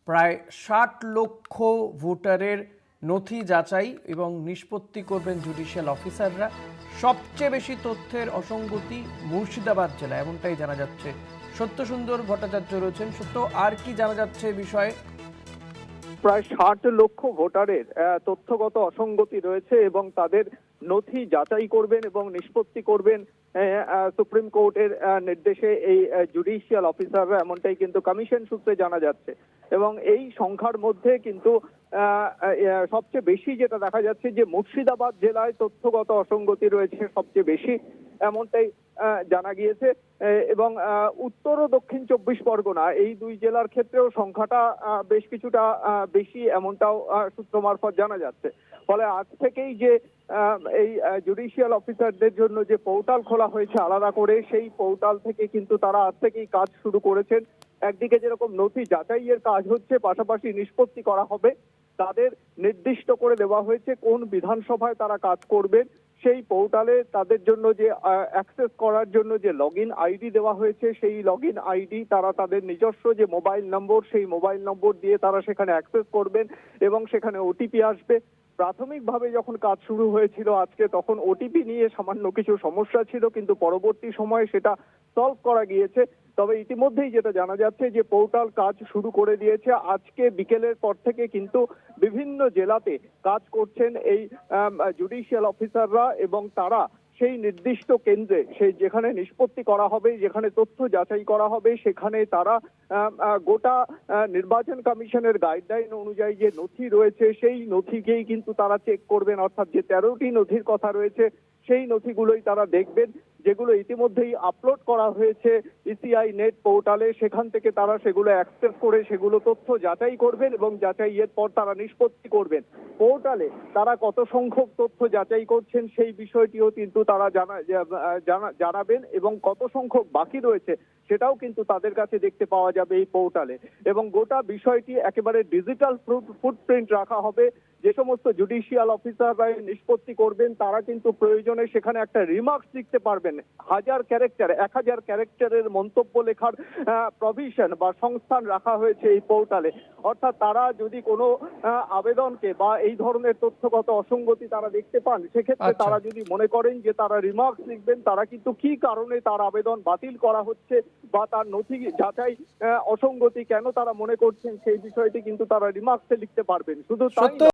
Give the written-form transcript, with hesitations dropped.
প্রায় ৬০ লক্ষ ভোটারের নথি যাচাই এবং নিষ্পত্তি করবেন জুডিশিয়াল অফিসাররা। সবচেয়ে বেশি তথ্যের অসঙ্গতি মুর্শিদাবাদ জেলায়, এমনটাই জানা যাচ্ছে। সত্যসুন্দর ভট্টাচার্য রয়েছেন। সত্য, আর কি জানা যাচ্ছে এই বিষয়ে? প্রায় ৬০ লক্ষ ভোটারের তথ্যগত অসঙ্গতি রয়েছে এবং তাদের নথি যাচাই করবেন এবং নিষ্পত্তি করবেন সুপ্রিম কোর্টের নির্দেশে এই জুডিশিয়াল অফিসাররা, এমনটাই কিন্তু কমিশন সূত্রে জানা যাচ্ছে। এবং এই সংখ্যার মধ্যে কিন্তু সবচেয়ে বেশি যেটা দেখা যাচ্ছে যে মুর্শিদাবাদ জেলায় তথ্যগত অসঙ্গতি রয়েছে সবচেয়ে বেশি, এমনটাই জানা গিয়েছে। এবং উত্তর ও দক্ষিণ ২৪ পরগনা এই দুই জেলার ক্ষেত্রেও সংখ্যাটা বেশ কিছুটা বেশি, এমনটাও সূত্র মারফত জানা যাচ্ছে। ফলে আজ থেকেই যে এই জুডিশিয়াল অফিসারদের জন্য যে পোর্টাল খোলা হয়েছে আলাদা করে, সেই পোর্টাল থেকে কিন্তু তারা আজ থেকেই কাজ শুরু করেছেন। একদিকে যেরকম নথি যাচাইয়ের কাজ হচ্ছে, পাশাপাশি নিষ্পত্তি করা হবে। তাদের নির্দিষ্ট করে দেওয়া হয়েছে কোন বিধানসভায় তারা কাজ করবেন। সেই পোর্টালে তাদের জন্য যে অ্যাক্সেস করার জন্য যে লগইন আইডি দেওয়া হয়েছে, সেই লগইন আইডি তারা তাদের নিজস্ব যে মোবাইল নম্বর, সেই মোবাইল নম্বর দিয়ে তারা সেখানে অ্যাক্সেস করবেন এবং সেখানে ওটিপি আসবে। প্রাথমিকভাবে যখন কাজ শুরু হয়েছিল আজকে, তখন ওটিপি নিয়ে সামান্য কিছু সমস্যা ছিল, কিন্তু পরবর্তী সময়ে সেটা সলভ করা গিয়েছে। তবে ইতিমধ্যেই যেটা জানা যাচ্ছে যে পোর্টাল কাজ শুরু করে দিয়েছে। আজকে বিকেলের পর থেকে কিন্তু বিভিন্ন জেলাতে কাজ করছেন এই জুডিশিয়াল অফিসাররা এবং তারা সেই নির্দিষ্ট কেন্দ্রে, সেই যেখানে নিষ্পত্তি করা হবে, যেখানে তথ্য যাচাই করা হবে, সেখানে তারা গোটা নির্বাচন কমিশনের গাইডলাইন অনুযায়ী যে নথি রয়েছে সেই নথিকেই কিন্তু তারা চেক করবেন। অর্থাৎ যে ১৩টি নথির কথা রয়েছে সেই নথিগুলোই তারা দেখবেন, যেগুলো ইতিমধ্যেই আপলোড করা হয়েছে ইসিআই নেট পোর্টালে। সেখান থেকে তারা সেগুলো অ্যাক্সেস করে সেগুলো তথ্য যাচাই করবেন এবং যাচাইয়ের পর তারা নিষ্পত্তি করবেন। পোর্টালে তারা কত সংখ্যক তথ্য যাচাই করছেন সেই বিষয়টিও কিন্তু তারা জানাবেন এবং কত সংখ্যক বাকি রয়েছে সেটাও কিন্তু তাদের কাছে দেখতে পাওয়া যাবে এই পোর্টালে। এবং গোটা বিষয়টি একেবারে ডিজিটাল ফুটপ্রিন্ট রাখা হবে। যে সমস্ত জুডিশিয়াল অফিসাররা নিষ্পত্তি করবেন তারা কিন্তু প্রয়োজনে সেখানে একটা রিমার্কস লিখতে পারবেন। ১০০০ ক্যারেক্টারের মন্তব্য লেখার প্রভিশন বা সংস্থান রাখা হয়েছে এই পোর্টালে। অর্থাৎ তারা যদি কোনো আবেদনকে বা এই ধরনের তথ্যগত অসঙ্গতি তারা দেখতে পান, সেক্ষেত্রে তারা যদি মনে করেন যে তারা রিমার্কস লিখবেন, তারা কিন্তু কি কারণে তার আবেদন বাতিল করা হচ্ছে বা তার নথি যাচাই অসঙ্গতি কেন তারা মনে করছেন, সেই বিষয়টি কিন্তু তারা রিমার্কসে লিখতে পারবেন। শুধু তাই